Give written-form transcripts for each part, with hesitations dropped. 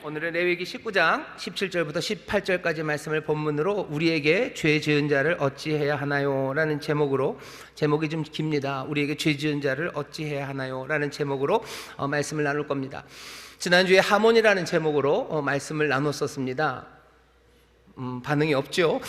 오늘은 레위기 19장 17절부터 18절까지 말씀을 본문으로 우리에게 죄 지은 자를 어찌해야 하나요? 라는 제목이 좀 깁니다. 우리에게 죄 지은 자를 어찌해야 하나요? 라는 제목으로 말씀을 나눌 겁니다. 지난주에 하몬이라는 제목으로 말씀을 나눴었습니다. 반응이 없죠?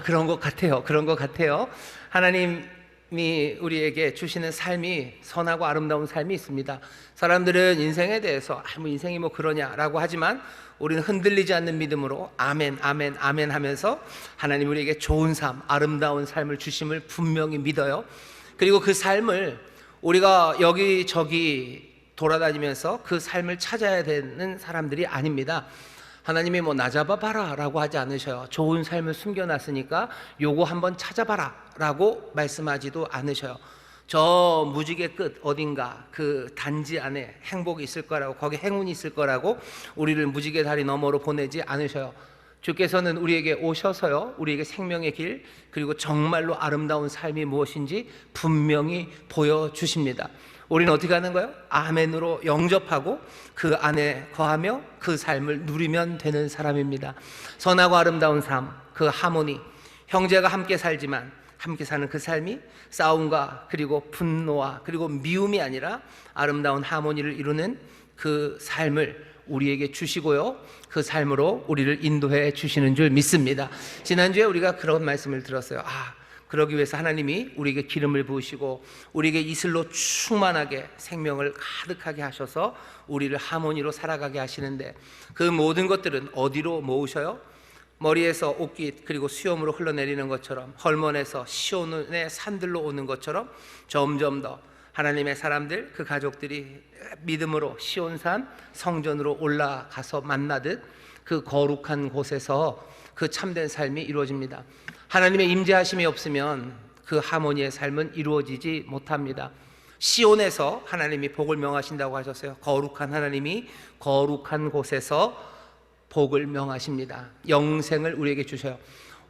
그런 것 같아요. 하나님이 우리에게 주시는 삶이 선하고 아름다운 삶이 있습니다. 사람들은 인생에 대해서 인생이 그러냐라고 하지만 우리는 흔들리지 않는 믿음으로 아멘 아멘 아멘 하면서 하나님 우리에게 좋은 삶, 아름다운 삶을 주심을 분명히 믿어요. 그리고 그 삶을 우리가 여기저기 돌아다니면서 그 삶을 찾아야 되는 사람들이 아닙니다. 하나님이 나 잡아봐라 라고 하지 않으셔요. 좋은 삶을 숨겨놨으니까 요거 한번 찾아봐라 라고 말씀하지도 않으셔요. 저 무지개 끝 어딘가 그 단지 안에 행복이 있을 거라고, 거기 행운이 있을 거라고 우리를 무지개 다리 너머로 보내지 않으셔요. 주께서는 우리에게 오셔서요, 우리에게 생명의 길, 그리고 정말로 아름다운 삶이 무엇인지 분명히 보여주십니다. 우리는 어떻게 하는 거예요? 아멘으로 영접하고 그 안에 거하며 그 삶을 누리면 되는 사람입니다. 선하고 아름다운 삶, 그 하모니, 형제가 함께 살지만 함께 사는 그 삶이 싸움과 그리고 분노와 그리고 미움이 아니라 아름다운 하모니를 이루는 그 삶을 우리에게 주시고요, 그 삶으로 우리를 인도해 주시는 줄 믿습니다. 지난주에 우리가 그런 말씀을 들었어요. 그러기 위해서 하나님이 우리에게 기름을 부으시고 우리에게 이슬로 충만하게 생명을 가득하게 하셔서 우리를 하모니로 살아가게 하시는데, 그 모든 것들은 어디로 모으셔요? 머리에서 옷깃 그리고 수염으로 흘러내리는 것처럼, 헐몬에서 시온의 산들로 오는 것처럼 점점 더 하나님의 사람들, 그 가족들이 믿음으로 시온산 성전으로 올라가서 만나듯 그 거룩한 곳에서 그 참된 삶이 이루어집니다. 하나님의 임재하심이 없으면 그 하모니의 삶은 이루어지지 못합니다. 시온에서 하나님이 복을 명하신다고 하셨어요. 거룩한 하나님이 거룩한 곳에서 복을 명하십니다. 영생을 우리에게 주셔요.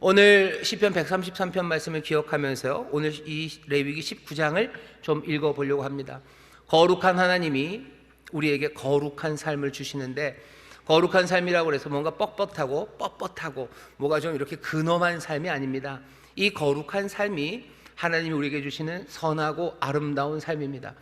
오늘 시편 133편 말씀을 기억하면서요, 오늘 이 레위기 19장을 좀 읽어보려고 합니다. 거룩한 하나님이 우리에게 거룩한 삶을 주시는데, 거룩한 삶이라고 해서 뭔가 뻣뻣하고 뭐가 좀 이렇게 근엄한 삶이 아닙니다. 이 거룩한 삶이 하나님이 우리에게 주시는 선하고 아름다운 삶입니다.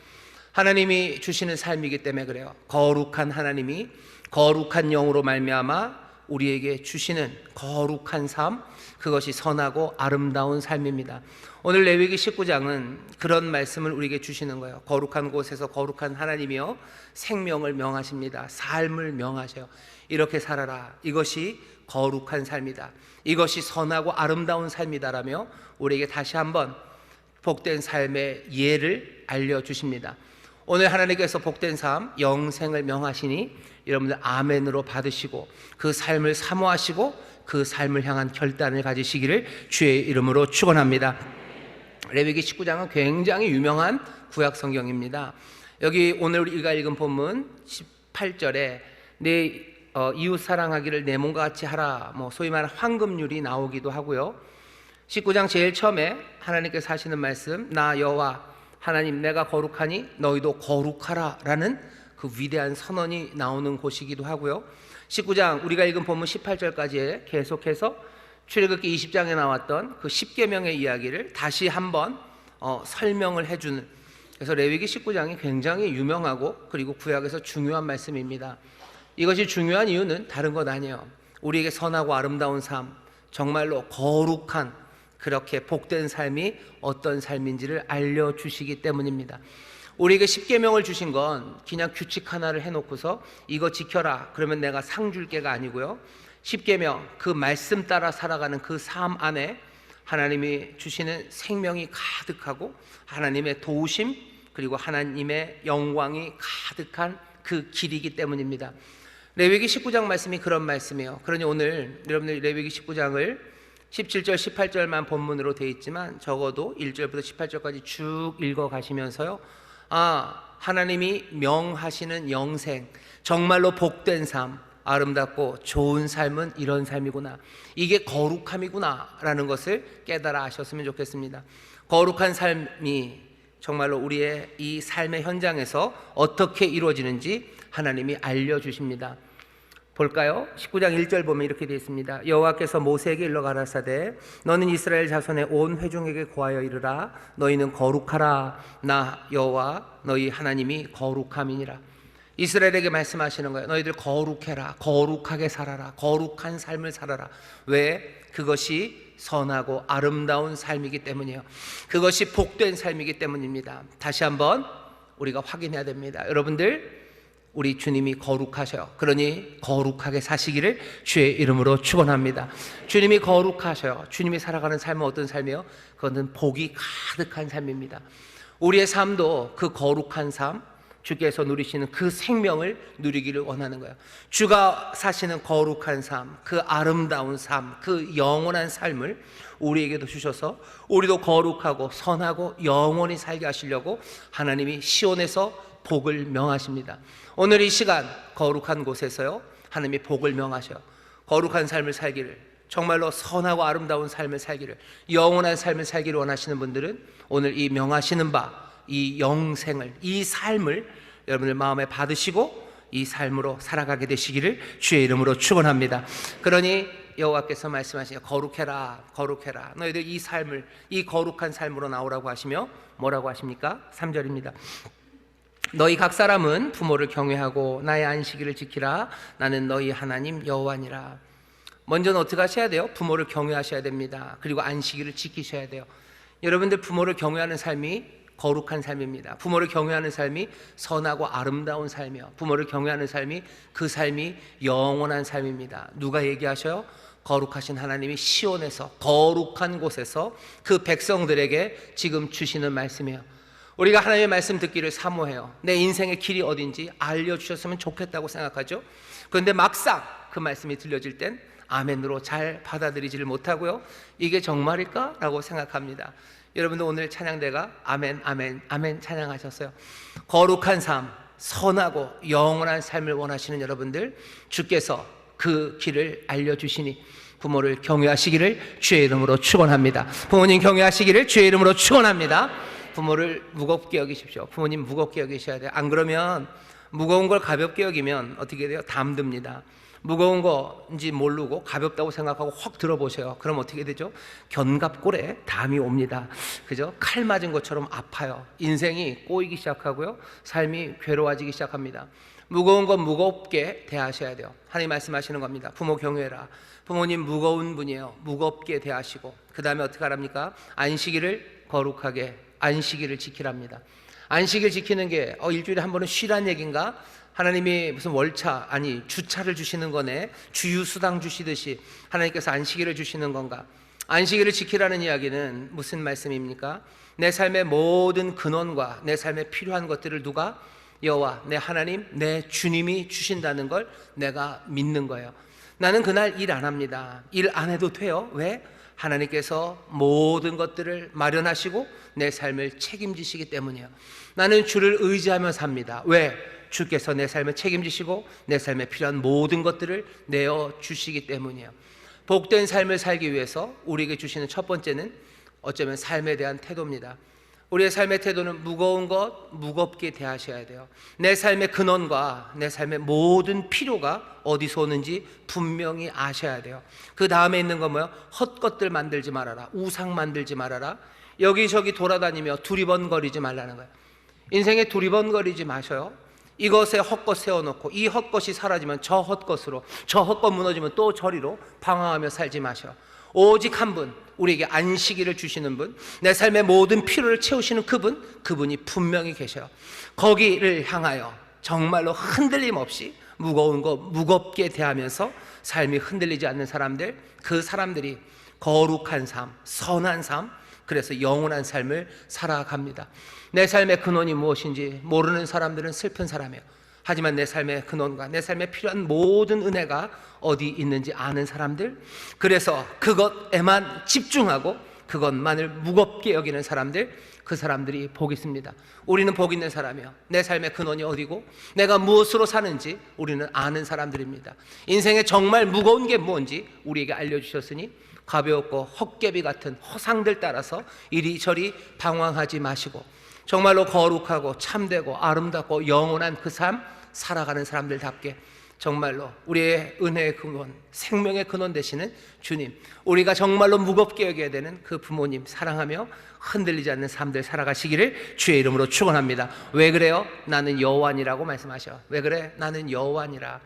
하나님이 주시는 삶이기 때문에 그래요. 거룩한 하나님이 거룩한 영으로 말미암아 우리에게 주시는 거룩한 삶, 그것이 선하고 아름다운 삶입니다. 오늘 레위기 19장은 그런 말씀을 우리에게 주시는 거예요. 거룩한 곳에서 거룩한 하나님이요, 생명을 명하십니다. 삶을 명하셔요. 이렇게 살아라. 이것이 거룩한 삶이다. 이것이 선하고 아름다운 삶이다라며 우리에게 다시 한번 복된 삶의 예를 알려주십니다. 오늘 하나님께서 복된 삶, 영생을 명하시니 여러분들 아멘으로 받으시고 그 삶을 사모하시고 그 삶을 향한 결단을 가지시기를 주의 이름으로 축원합니다. 레위기 19장은 굉장히 유명한 구약 성경입니다. 여기 오늘 우리가 읽은 본문 18절에 내 이웃 사랑하기를 내 몸과 같이 하라, 소위 말하는 황금률이 나오기도 하고요. 19장 제일 처음에 하나님께서 하시는 말씀, 나 여호와 하나님 내가 거룩하니 너희도 거룩하라 라는 그 위대한 선언이 나오는 곳이기도 하고요. 19장 우리가 읽은 본문 18절까지 계속해서 출애굽기 20장에 나왔던 그 10계명의 이야기를 다시 한번 설명을 해주는, 그래서 레위기 19장이 굉장히 유명하고 그리고 구약에서 중요한 말씀입니다. 이것이 중요한 이유는 다른 것 아니에요. 우리에게 선하고 아름다운 삶, 정말로 거룩한 그렇게 복된 삶이 어떤 삶인지를 알려주시기 때문입니다. 우리에게 10계명을 주신 건 그냥 규칙 하나를 해놓고서 이거 지켜라 그러면 내가 상 줄게가 아니고요. 10계명 그 말씀 따라 살아가는 그 삶 안에 하나님이 주시는 생명이 가득하고 하나님의 도우심 그리고 하나님의 영광이 가득한 그 길이기 때문입니다. 레위기 19장 말씀이 그런 말씀이에요. 그러니 오늘 여러분들 레위기 19장을 17절 18절만 본문으로 되어 있지만 적어도 1절부터 18절까지 쭉 읽어가시면서요, 하나님이 명하시는 영생, 정말로 복된 삶, 아름답고 좋은 삶은 이런 삶이구나, 이게 거룩함이구나 라는 것을 깨달아 하셨으면 좋겠습니다. 거룩한 삶이 정말로 우리의 이 삶의 현장에서 어떻게 이루어지는지 하나님이 알려주십니다. 볼까요? 19장 1절 보면 이렇게 되어 있습니다. 여호와께서 모세에게 일러 가라사대 너는 이스라엘 자손의 온 회중에게 고하여 이르라 너희는 거룩하라 나 여호와 너희 하나님이 거룩함이니라. 이스라엘에게 말씀하시는 거예요. 너희들 거룩해라, 거룩하게 살아라, 거룩한 삶을 살아라. 왜? 그것이 선하고 아름다운 삶이기 때문이에요. 그것이 복된 삶이기 때문입니다. 다시 한번 우리가 확인해야 됩니다. 여러분들, 우리 주님이 거룩하셔요. 그러니 거룩하게 사시기를 주의 이름으로 축원합니다. 주님이 거룩하셔요. 주님이 살아가는 삶은 어떤 삶이에요? 그것은 복이 가득한 삶입니다. 우리의 삶도 그 거룩한 삶, 주께서 누리시는 그 생명을 누리기를 원하는 거예요. 주가 사시는 거룩한 삶, 그 아름다운 삶, 그 영원한 삶을 우리에게도 주셔서 우리도 거룩하고 선하고 영원히 살게 하시려고 하나님이 시온에서 복을 명하십니다. 오늘 이 시간 거룩한 곳에서요, 하나님이 복을 명하셔요. 거룩한 삶을 살기를, 정말로 선하고 아름다운 삶을 살기를, 영원한 삶을 살기를 원하시는 분들은 오늘 이 명하시는 바, 이 영생을, 이 삶을 여러분들 마음에 받으시고 이 삶으로 살아가게 되시기를 주의 이름으로 축원합니다. 그러니 여호와께서 말씀하시죠. 거룩해라, 거룩해라. 너희들 이 삶을, 이 거룩한 삶으로 나오라고 하시며 뭐라고 하십니까? 3절입니다. 너희 각 사람은 부모를 경외하고 나의 안식일을 지키라. 나는 너희 하나님 여호와니라. 먼저는 어떻게 하셔야 돼요? 부모를 경외하셔야 됩니다. 그리고 안식일을 지키셔야 돼요. 여러분들, 부모를 경외하는 삶이 거룩한 삶입니다. 부모를 경외하는 삶이 선하고 아름다운 삶이요, 부모를 경외하는 삶이, 그 삶이 영원한 삶입니다. 누가 얘기하셔요? 거룩하신 하나님이 시온에서, 거룩한 곳에서 그 백성들에게 지금 주시는 말씀이에요. 우리가 하나님의 말씀 듣기를 사모해요. 내 인생의 길이 어딘지 알려주셨으면 좋겠다고 생각하죠. 그런데 막상 그 말씀이 들려질 땐 아멘으로 잘 받아들이지를 못하고요, 이게 정말일까? 라고 생각합니다. 여러분들, 오늘 찬양대가 아멘 아멘 아멘 찬양하셨어요. 거룩한 삶, 선하고 영원한 삶을 원하시는 여러분들, 주께서 그 길을 알려주시니 부모를 경외하시기를 주의 이름으로 축원합니다. 부모님 경외하시기를 주의 이름으로 축원합니다. 부모를 무겁게 여기십시오. 부모님 무겁게 여기셔야 돼요. 안 그러면, 무거운 걸 가볍게 여기면 어떻게 돼요? 담듭니다. 무거운 거인지 모르고 가볍다고 생각하고 확 들어보세요. 그럼 어떻게 되죠? 견갑골에 담이 옵니다. 그죠? 칼 맞은 것처럼 아파요. 인생이 꼬이기 시작하고요, 삶이 괴로워지기 시작합니다. 무거운 건 무겁게 대하셔야 돼요. 하나님 말씀하시는 겁니다. 부모 경외라. 부모님 무거운 분이에요. 무겁게 대하시고, 그 다음에 어떻게 하랍니까? 안식일을 거룩하게, 안식일을 지키랍니다. 안식일 지키는 게 일주일에 한 번은 쉬란 얘기인가? 하나님이 무슨 월차, 아니 주차를 주시는 거네. 주유수당 주시듯이 하나님께서 안식일을 주시는 건가? 안식일을 지키라는 이야기는 무슨 말씀입니까? 내 삶의 모든 근원과 내 삶에 필요한 것들을 누가? 여호와, 내 하나님, 내 주님이 주신다는 걸 내가 믿는 거예요. 나는 그날 일 안 합니다. 일 안 해도 돼요. 왜? 하나님께서 모든 것들을 마련하시고 내 삶을 책임지시기 때문이에요. 나는 주를 의지하며 삽니다. 왜? 주께서 내 삶을 책임지시고 내 삶에 필요한 모든 것들을 내어주시기 때문이에요. 복된 삶을 살기 위해서 우리에게 주시는 첫 번째는 어쩌면 삶에 대한 태도입니다. 우리의 삶의 태도는 무거운 것 무겁게 대하셔야 돼요. 내 삶의 근원과 내 삶의 모든 필요가 어디서 오는지 분명히 아셔야 돼요. 그 다음에 있는 건 뭐예요? 헛것들 만들지 말아라. 우상 만들지 말아라. 여기저기 돌아다니며 두리번거리지 말라는 거예요. 인생에 두리번거리지 마셔요. 이것에 헛것 세워놓고 이 헛것이 사라지면 저 헛것으로, 저 헛것 무너지면 또 저리로 방황하며 살지 마셔. 오직 한 분, 우리에게 안식일을 주시는 분, 내 삶의 모든 필요를 채우시는 그분이 분명히 계셔요. 거기를 향하여 정말로 흔들림 없이 무거운 거 무겁게 대하면서 삶이 흔들리지 않는 사람들, 그 사람들이 거룩한 삶, 선한 삶, 그래서 영원한 삶을 살아갑니다. 내 삶의 근원이 무엇인지 모르는 사람들은 슬픈 사람이에요. 하지만 내 삶의 근원과 내 삶에 필요한 모든 은혜가 어디 있는지 아는 사람들, 그래서 그것에만 집중하고 그것만을 무겁게 여기는 사람들, 그 사람들이 복 있습니다. 우리는 복 있는 사람이요, 내 삶의 근원이 어디고 내가 무엇으로 사는지 우리는 아는 사람들입니다. 인생에 정말 무거운 게 뭔지 우리에게 알려주셨으니 가벼웠고 헛개비 같은 허상들 따라서 이리저리 방황하지 마시고 정말로 거룩하고 참되고 아름답고 영원한 그 삶 살아가는 사람들답게 정말로 우리의 은혜의 근원, 생명의 근원 되시는 주님, 우리가 정말로 무겁게 여겨야 되는 그 부모님 사랑하며 흔들리지 않는 삶들 살아가시기를 주의 이름으로 축원합니다. 왜 그래요? 나는 여호와니라고 말씀하셔. 왜 그래? 나는 여호와니라.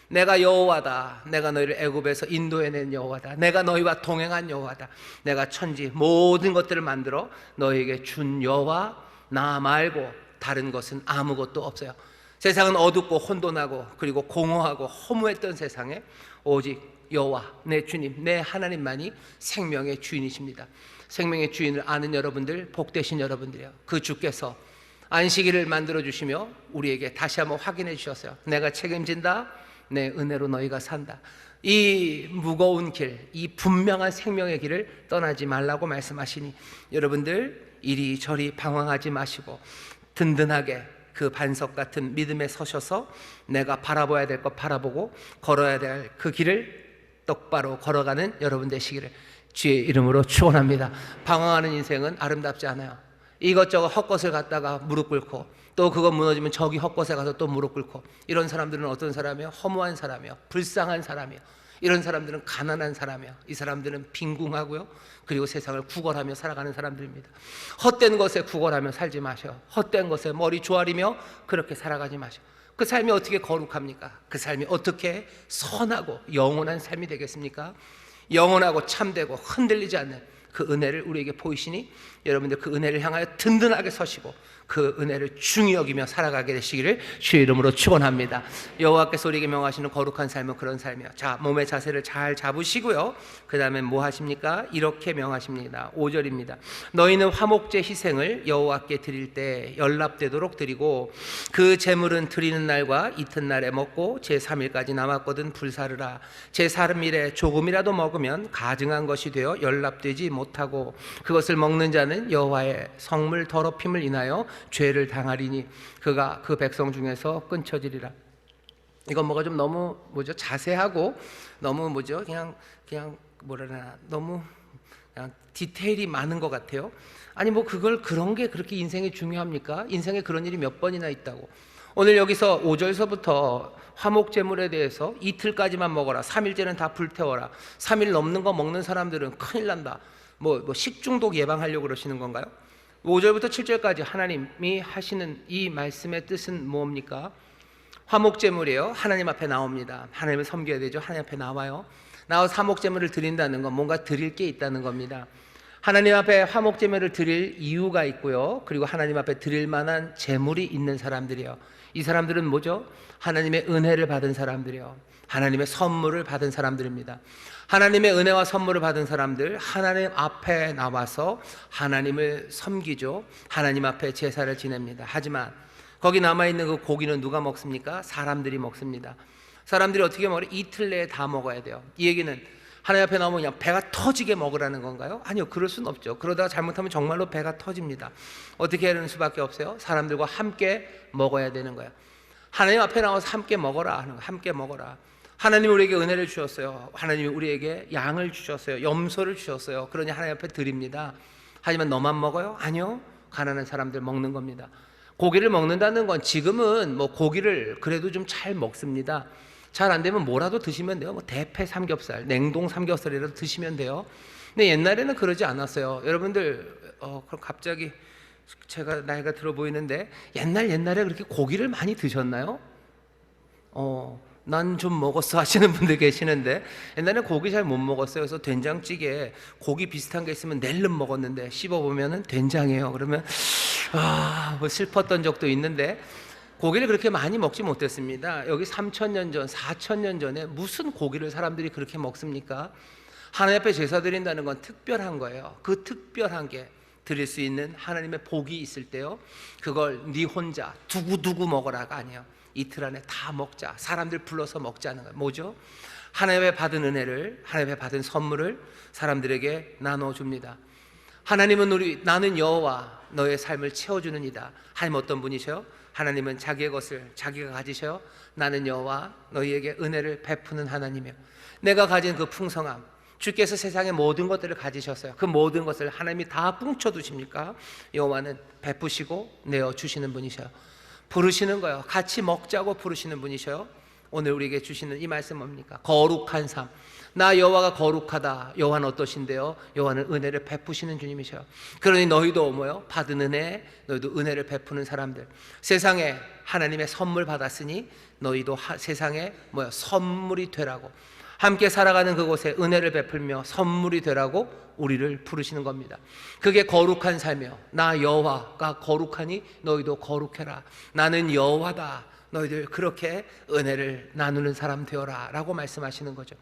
내가 여호와다. 내가 너희를 애굽에서 인도해낸 여호와다. 내가 너희와 동행한 여호와다. 내가 천지 모든 것들을 만들어 너희에게 준 여호와, 나 말고 다른 것은 아무것도 없어요. 세상은 어둡고 혼돈하고 그리고 공허하고 허무했던 세상에 오직 여호와, 내 주님, 내 하나님만이 생명의 주인이십니다. 생명의 주인을 아는 여러분들, 복되신 여러분들이요, 그 주께서 안식일을 만들어 주시며 우리에게 다시 한번 확인해 주셨어요. 내가 책임진다. 내 은혜로 너희가 산다. 이 무거운 길, 이 분명한 생명의 길을 떠나지 말라고 말씀하시니 여러분들 이리저리 방황하지 마시고 든든하게 그 반석 같은 믿음에 서셔서 내가 바라봐야 될 것 바라보고 걸어야 될 그 길을 똑바로 걸어가는 여러분 되시기를 주의 이름으로 축원합니다. 방황하는 인생은 아름답지 않아요. 이것저것 헛것을 갖다가 무릎 꿇고 또 그거 무너지면 저기 헛것에 가서 또 무릎 꿇고, 이런 사람들은 어떤 사람이에요? 허무한 사람이에요. 불쌍한 사람이에요. 이런 사람들은 가난한 사람이에요. 이 사람들은 빈궁하고요, 그리고 세상을 구걸하며 살아가는 사람들입니다. 헛된 것에 구걸하며 살지 마셔. 헛된 것에 머리 조아리며 그렇게 살아가지 마셔. 그 삶이 어떻게 거룩합니까? 그 삶이 어떻게 선하고 영원한 삶이 되겠습니까? 영원하고 참되고 흔들리지 않는 그 은혜를 우리에게 보이시니 여러분들 그 은혜를 향하여 든든하게 서시고 그 은혜를 중히 여기며 살아가게 되시기를 주의 이름으로 축원합니다. 여호와께서 우리에게 명하시는 거룩한 삶은 그런 삶이에요. 자, 몸의 자세를 잘 잡으시고요, 그 다음에 뭐 하십니까? 이렇게 명하십니다. 5절입니다. 너희는 화목제 희생을 여호와께 드릴 때 연납되도록 드리고 그 제물은 드리는 날과 이튿날에 먹고 제3일까지 남았거든 불사르라. 제3일에 조금이라도 먹으면 가증한 것이 되어 연납되지 못하고 그것을 먹는 자는 여호와의 성물 더럽힘을 인하여 죄를 당하리니 그가 그 백성 중에서 끊쳐지리라. 이건 뭐가 좀 너무 자세하고 너무 그냥 뭐라나 너무 그냥 디테일이 많은 것 같아요. 아니 그걸 그런 게 그렇게 인생에 중요합니까? 인생에 그런 일이 몇 번이나 있다고. 오늘 여기서 5절서부터 화목제물에 대해서 이틀까지만 먹어라, 3일째는 다 불태워라, 3일 넘는 거 먹는 사람들은 큰일 난다, 식중독 예방하려고 그러시는 건가요? 5절부터 7절까지 하나님이 하시는 이 말씀의 뜻은 뭡니까? 화목제물이에요. 하나님 앞에 나옵니다. 하나님을 섬겨야 되죠. 하나님 앞에 나와요. 나와서 화목제물을 드린다는 건 뭔가 드릴 게 있다는 겁니다. 하나님 앞에 화목제물을 드릴 이유가 있고요, 그리고 하나님 앞에 드릴 만한 제물이 있는 사람들이요. 이 사람들은 뭐죠? 하나님의 은혜를 받은 사람들이요, 하나님의 선물을 받은 사람들입니다. 하나님의 은혜와 선물을 받은 사람들, 하나님 앞에 나와서 하나님을 섬기죠. 하나님 앞에 제사를 지냅니다. 하지만 거기 남아있는 그 고기는 누가 먹습니까? 사람들이 먹습니다. 사람들이 어떻게 먹어요? 이틀 내에 다 먹어야 돼요. 이 얘기는 하나님 앞에 나오면 그냥 배가 터지게 먹으라는 건가요? 아니요, 그럴 수는 없죠. 그러다가 잘못하면 정말로 배가 터집니다. 어떻게 해야 하는 수밖에 없어요? 사람들과 함께 먹어야 되는 거예요. 하나님 앞에 나와서 함께 먹어라 하는 거예요. 함께 먹어라. 하나님이 우리에게 은혜를 주셨어요. 하나님이 우리에게 양을 주셨어요. 염소를 주셨어요. 그러니 하나님 앞에 드립니다. 하지만 너만 먹어요? 아니요, 가난한 사람들 먹는 겁니다. 고기를 먹는다는 건 지금은 고기를 그래도 좀 잘 먹습니다. 잘 안 되면 뭐라도 드시면 돼요. 대패 삼겹살, 냉동 삼겹살이라도 드시면 돼요. 근데 옛날에는 그러지 않았어요. 여러분들 그럼 갑자기 제가 나이가 들어 보이는데 옛날에 그렇게 고기를 많이 드셨나요? 난 좀 먹었어 하시는 분들 계시는데, 옛날에 고기 잘 못 먹었어요. 그래서 된장찌개에 고기 비슷한 게 있으면 낼름 먹었는데 씹어보면은 된장이에요. 그러면 슬펐던 적도 있는데, 고기를 그렇게 많이 먹지 못했습니다. 여기 3,000년 전, 4,000년 전에 무슨 고기를 사람들이 그렇게 먹습니까? 하나님 앞에 제사 드린다는 건 특별한 거예요. 그 특별한 게 드릴 수 있는 하나님의 복이 있을 때요, 그걸 네 혼자 두고두고 먹어라가 아니에요. 이틀 안에 다 먹자, 사람들 불러서 먹자는 거예요. 뭐죠? 하나님의 받은 은혜를, 하나님의 받은 선물을 사람들에게 나눠줍니다. 하나님은 나는 여호와 너의 삶을 채워주는 이다. 하나님 어떤 분이셔요? 하나님은 자기의 것을 자기가 가지셔요. 나는 여호와 너희에게 은혜를 베푸는 하나님이요, 내가 가진 그 풍성함, 주께서 세상의 모든 것들을 가지셨어요. 그 모든 것을 하나님이 다 뭉쳐두십니까? 여호와는 베푸시고 내어주시는 분이셔요. 부르시는 거예요. 같이 먹자고 부르시는 분이셔요. 오늘 우리에게 주시는 이 말씀 뭡니까? 거룩한 삶. 나 여호와가 거룩하다. 여호와는 어떠신데요? 여호와는 은혜를 베푸시는 주님이셔요. 그러니 너희도 뭐요? 받은 은혜, 너희도 은혜를 베푸는 사람들. 세상에 하나님의 선물 받았으니 너희도 세상에 뭐요? 선물이 되라고. 함께 살아가는 그곳에 은혜를 베풀며 선물이 되라고 우리를 부르시는 겁니다. 그게 거룩한 삶이요. 나 여호와가 거룩하니 너희도 거룩해라. 나는 여호와다. 너희들 그렇게 은혜를 나누는 사람 되어라 라고 말씀하시는 거죠.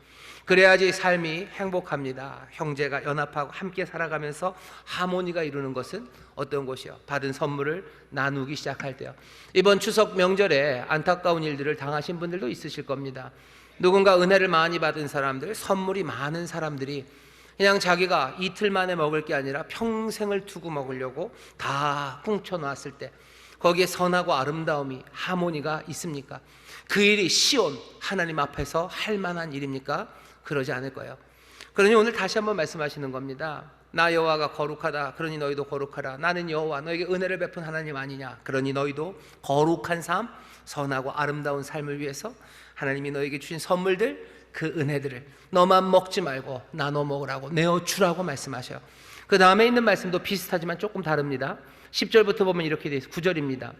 그래야지 삶이 행복합니다. 형제가 연합하고 함께 살아가면서 하모니가 이루는 것은 어떤 것이요? 받은 선물을 나누기 시작할 때요. 이번 추석 명절에 안타까운 일들을 당하신 분들도 있으실 겁니다. 누군가 은혜를 많이 받은 사람들, 선물이 많은 사람들이 그냥 자기가 이틀 만에 먹을 게 아니라 평생을 두고 먹으려고 다 뭉쳐놨을 때 거기에 선하고 아름다움이, 하모니가 있습니까? 그 일이 시온 하나님 앞에서 할 만한 일입니까? 그러지 않을 거예요. 그러니 오늘 다시 한번 말씀하시는 겁니다. 나 여호와가 거룩하다. 그러니 너희도 거룩하라. 나는 여호와, 너에게 은혜를 베푼 하나님 아니냐? 그러니 너희도 거룩한 삶, 선하고 아름다운 삶을 위해서 하나님이 너에게 주신 선물들, 그 은혜들을 너만 먹지 말고 나눠 먹으라고, 내어주라고 말씀하셔요. 그 다음에 있는 말씀도 비슷하지만 조금 다릅니다. 10절부터 보면 이렇게 되어 있어요. 9절입니다.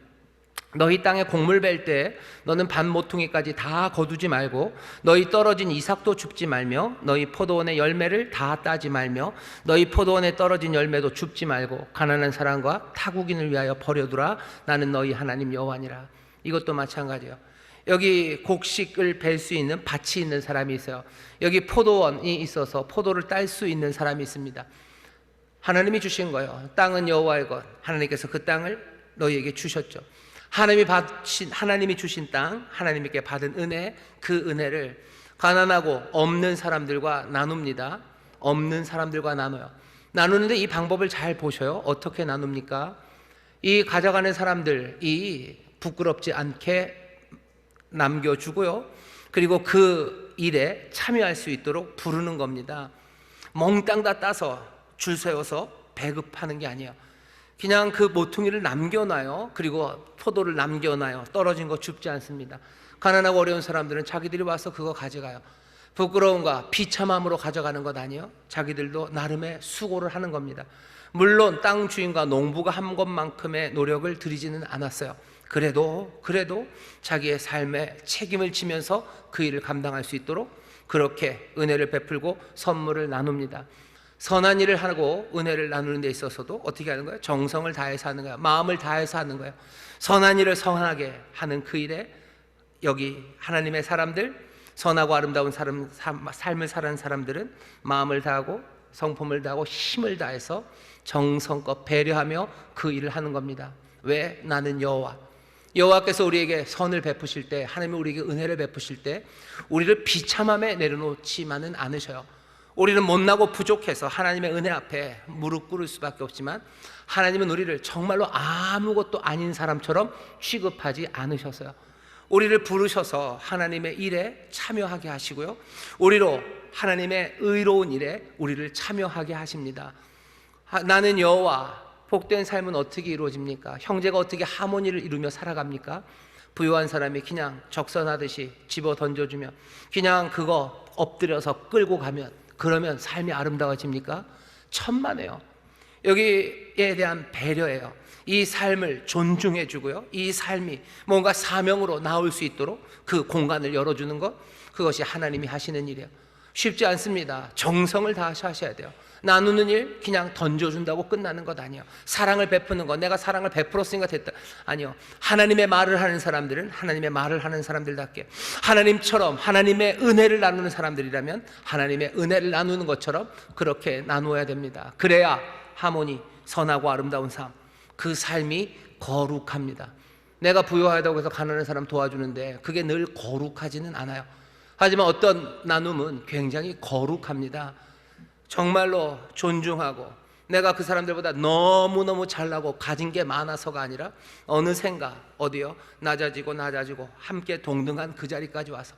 너희 땅에 곡물 벨 때 너는 반 모퉁이까지 다 거두지 말고 너희 떨어진 이삭도 줍지 말며 너희 포도원의 열매를 다 따지 말며 너희 포도원에 떨어진 열매도 줍지 말고 가난한 사람과 타국인을 위하여 버려두라. 나는 너희 하나님 여호와니라. 이것도 마찬가지예요. 여기 곡식을 벨 수 있는 밭이 있는 사람이 있어요. 여기 포도원이 있어서 포도를 딸 수 있는 사람이 있습니다. 하나님이 주신 거예요. 땅은 여호와의 것. 하나님께서 그 땅을 너희에게 주셨죠. 하나님이 주신 땅, 하나님께 받은 은혜, 그 은혜를 가난하고 없는 사람들과 나눕니다. 없는 사람들과 나눠요. 나누는데 이 방법을 잘 보셔요. 어떻게 나눕니까? 이 가져가는 사람들이 부끄럽지 않게 남겨주고요. 그리고 그 일에 참여할 수 있도록 부르는 겁니다. 몽땅 다 따서 줄 세워서 배급하는 게 아니에요. 그냥 그 모퉁이를 남겨놔요. 그리고 포도를 남겨놔요. 떨어진 거 줍지 않습니다. 가난하고 어려운 사람들은 자기들이 와서 그거 가져가요. 부끄러움과 비참함으로 가져가는 것 아니에요. 자기들도 나름의 수고를 하는 겁니다. 물론 땅 주인과 농부가 한 것만큼의 노력을 들이지는 않았어요. 그래도 자기의 삶에 책임을 지면서 그 일을 감당할 수 있도록 그렇게 은혜를 베풀고 선물을 나눕니다. 선한 일을 하고 은혜를 나누는 데 있어서도 어떻게 하는 거예요? 정성을 다해서 하는 거예요. 마음을 다해서 하는 거예요. 선한 일을 선하게 하는 그 일에 여기 하나님의 사람들, 선하고 아름다운 삶을 사는 사람들은 마음을 다하고 성품을 다하고 힘을 다해서 정성껏 배려하며 그 일을 하는 겁니다. 왜? 나는 여호와께서 우리에게 선을 베푸실 때, 하나님이 우리에게 은혜를 베푸실 때 우리를 비참함에 내려놓지만은 않으셔요. 우리는 못나고 부족해서 하나님의 은혜 앞에 무릎 꿇을 수밖에 없지만 하나님은 우리를 정말로 아무것도 아닌 사람처럼 취급하지 않으셔서요. 우리를 부르셔서 하나님의 일에 참여하게 하시고요. 우리로 하나님의 의로운 일에 우리를 참여하게 하십니다. 나는 여호와. 복된 삶은 어떻게 이루어집니까? 형제가 어떻게 하모니를 이루며 살아갑니까? 부유한 사람이 그냥 적선하듯이 집어 던져주면, 그냥 그거 엎드려서 끌고 가면, 그러면 삶이 아름다워집니까? 천만에요. 여기에 대한 배려예요. 이 삶을 존중해 주고요, 이 삶이 뭔가 사명으로 나올 수 있도록 그 공간을 열어주는 것, 그것이 하나님이 하시는 일이에요. 쉽지 않습니다. 정성을 다해서 하셔야 돼요. 나누는 일 그냥 던져준다고 끝나는 것 아니에요. 사랑을 베푸는 것, 내가 사랑을 베풀었으니까 됐다, 아니요. 하나님의 말을 하는 사람들은 하나님의 말을 하는 사람들답게, 하나님처럼 하나님의 은혜를 나누는 사람들이라면 하나님의 은혜를 나누는 것처럼 그렇게 나누어야 됩니다. 그래야 하모니, 선하고 아름다운 삶, 그 삶이 거룩합니다. 내가 부유하다고 해서 가난한 사람 도와주는데 그게 늘 거룩하지는 않아요. 하지만 어떤 나눔은 굉장히 거룩합니다. 정말로 존중하고, 내가 그 사람들보다 너무너무 잘나고 가진 게 많아서가 아니라 어느샌가 어디요? 낮아지고 함께 동등한 그 자리까지 와서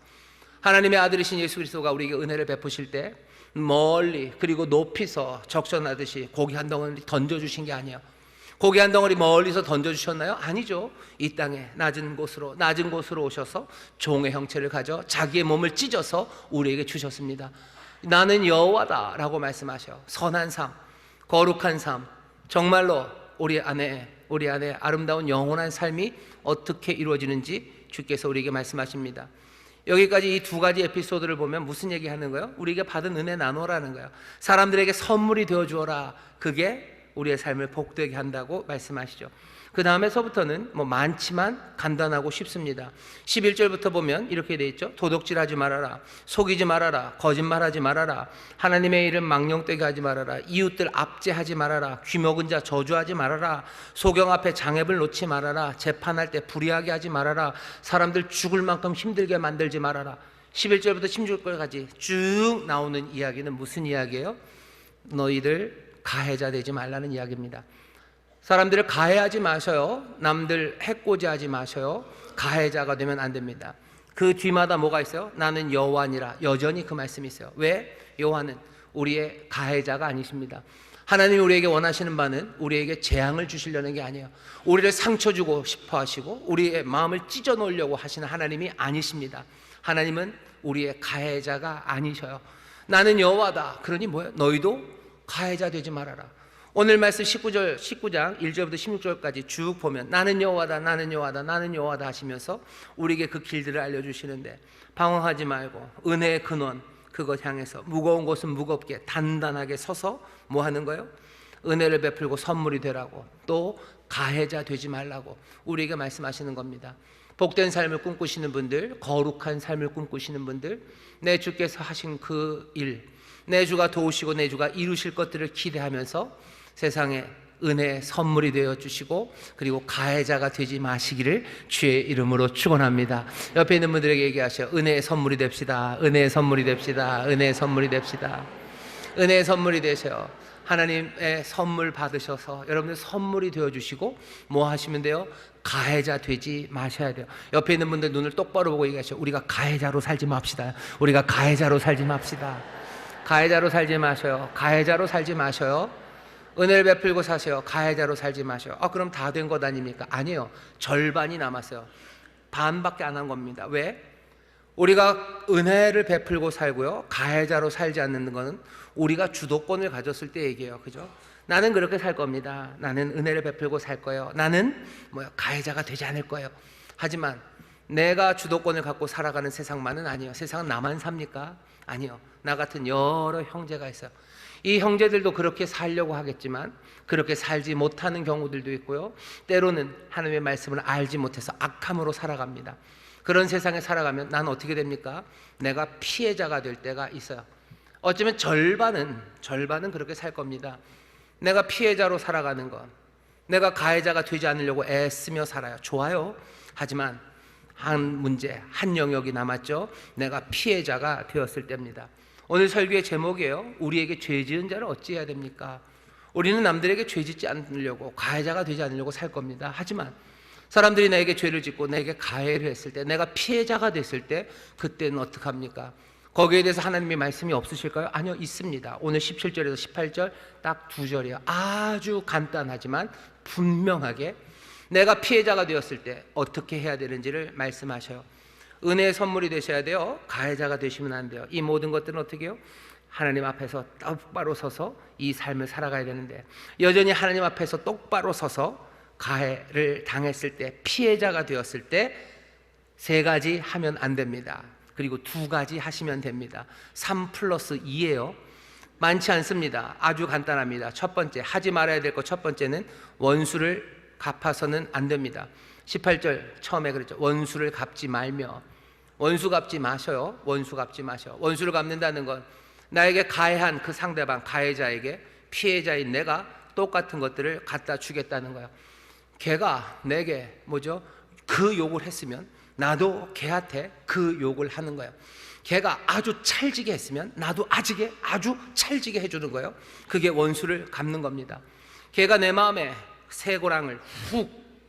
하나님의 아들이신 예수 그리스도가 우리에게 은혜를 베푸실 때 멀리 그리고 높이서 적셔나듯이 고기 한 덩어리 던져주신 게 아니에요. 고기 한 덩어리 멀리서 던져주셨나요? 아니죠. 이 땅에 낮은 곳으로 오셔서 종의 형체를 가져 자기의 몸을 찢어서 우리에게 주셨습니다. 나는 여호와다 라고 말씀하셔. 선한 삶, 거룩한 삶, 정말로 우리 안에 아름다운 영원한 삶이 어떻게 이루어지는지 주께서 우리에게 말씀하십니다. 여기까지 이 두 가지 에피소드를 보면 무슨 얘기하는 거예요? 우리에게 받은 은혜 나누라는 거예요. 사람들에게 선물이 되어 주어라. 그게 우리의 삶을 복되게 한다고 말씀하시죠. 그 다음에서부터는 많지만 간단하고 쉽습니다. 11절부터 보면 이렇게 돼 있죠. 도둑질하지 말아라, 속이지 말아라, 거짓말하지 말아라, 하나님의 이름 망령되게 하지 말아라, 이웃들 압제하지 말아라, 귀먹은 자 저주하지 말아라, 소경 앞에 장애를 놓지 말아라, 재판할 때 불의하게 하지 말아라, 사람들 죽을 만큼 힘들게 만들지 말아라. 11절부터 16절까지 쭉 나오는 이야기는 무슨 이야기예요? 너희들 가해자 되지 말라는 이야기입니다. 사람들을 가해하지 마셔요. 남들 해코지하지 마셔요. 가해자가 되면 안 됩니다. 그 뒤마다 뭐가 있어요? 나는 여호와니라. 여전히 그 말씀이 있어요. 왜? 여호와는 우리의 가해자가 아니십니다. 하나님이 우리에게 원하시는 바는 우리에게 재앙을 주시려는 게 아니에요. 우리를 상처 주고 싶어 하시고 우리의 마음을 찢어 놓으려고 하시는 하나님이 아니십니다. 하나님은 우리의 가해자가 아니셔요. 나는 여호와다. 그러니 뭐예요? 너희도 가해자 되지 말아라. 오늘 말씀 19장 1절부터 16절까지 쭉 보면 나는 여호와다, 나는 여호와다, 나는 여호와다 하시면서 우리에게 그 길들을 알려주시는데, 방황하지 말고 은혜의 근원 그것 향해서 무거운 것은 무겁게 단단하게 서서 뭐 하는 거예요? 은혜를 베풀고 선물이 되라고, 또 가해자 되지 말라고 우리에게 말씀하시는 겁니다. 복된 삶을 꿈꾸시는 분들, 거룩한 삶을 꿈꾸시는 분들, 내 주께서 하신 그 일, 내 주가 도우시고 내 주가 이루실 것들을 기대하면서 세상에 은혜의 선물이 되어 주시고, 그리고 가해자가 되지 마시기를 주의 이름으로 축원합니다. 옆에 있는 분들에게 얘기하셔. 은혜의 선물이 됩시다. 은혜의 선물이 됩시다. 은혜의 선물이 됩시다. 은혜의 선물이 되셔. 하나님의 선물 받으셔서 여러분들 선물이 되어 주시고 뭐 하시면 돼요? 가해자 되지 마셔야 돼요. 옆에 있는 분들 눈을 똑바로 보고 얘기하셔. 우리가 가해자로 살지 맙시다. 우리가 가해자로 살지 맙시다. 가해자로 살지 마셔요. 가해자로 살지 마셔요. 은혜를 베풀고 사세요. 가해자로 살지 마셔요. 그럼 다 된 것 아닙니까? 아니에요. 절반이 남았어요. 반밖에 안 한 겁니다. 왜? 우리가 은혜를 베풀고 살고요, 가해자로 살지 않는 것은 우리가 주도권을 가졌을 때 얘기해요. 그죠? 나는 그렇게 살 겁니다. 나는 은혜를 베풀고 살 거예요. 나는 가해자가 되지 않을 거예요. 하지만 내가 주도권을 갖고 살아가는 세상만은 아니에요. 세상은 나만 삽니까? 아니요. 나 같은 여러 형제가 있어요. 이 형제들도 그렇게 살려고 하겠지만 그렇게 살지 못하는 경우들도 있고요, 때로는 하나님의 말씀을 알지 못해서 악함으로 살아갑니다. 그런 세상에 살아가면 난 어떻게 됩니까? 내가 피해자가 될 때가 있어요. 어쩌면 절반은 그렇게 살 겁니다. 내가 피해자로 살아가는 것, 내가 가해자가 되지 않으려고 애쓰며 살아요. 좋아요. 하지만 한 문제, 한 영역이 남았죠. 내가 피해자가 되었을 때입니다. 오늘 설교의 제목이에요. 우리에게 죄 지은 자를 어찌해야 됩니까? 우리는 남들에게 죄 짓지 않으려고, 가해자가 되지 않으려고 살 겁니다. 하지만 사람들이 나에게 죄를 짓고 내게 가해를 했을 때, 내가 피해자가 됐을 때, 그때는 어떡합니까? 거기에 대해서 하나님의 말씀이 없으실까요? 아니요, 있습니다. 오늘 17절에서 18절 딱 두 절이에요. 아주 간단하지만 분명하게 내가 피해자가 되었을 때 어떻게 해야 되는지를 말씀하셔요. 은혜의 선물이 되셔야 돼요. 가해자가 되시면 안 돼요. 이 모든 것들은 어떻게 해요? 하나님 앞에서 똑바로 서서 이 삶을 살아가야 되는데, 여전히 하나님 앞에서 똑바로 서서 가해를 당했을 때, 피해자가 되었을 때 세 가지 하면 안 됩니다. 그리고 두 가지 하시면 됩니다. 3+2예요. 많지 않습니다. 아주 간단합니다. 첫 번째, 하지 말아야 될 것 첫 번째는 원수를 갚아서는 안 됩니다. 18절 처음에 그랬죠. 원수를 갚지 말며. 원수 갚지 마셔요. 원수 갚지 마셔. 원수를 갚는다는 건 나에게 가해한 그 상대방, 가해자에게 피해자인 내가 똑같은 것들을 갖다 주겠다는 거예요. 걔가 내게 그 욕을 했으면 나도 걔한테 그 욕을 하는 거예요. 걔가 아주 찰지게 했으면 나도 아주 찰지게 해주는 거예요. 그게 원수를 갚는 겁니다. 걔가 내 마음에 새 고랑을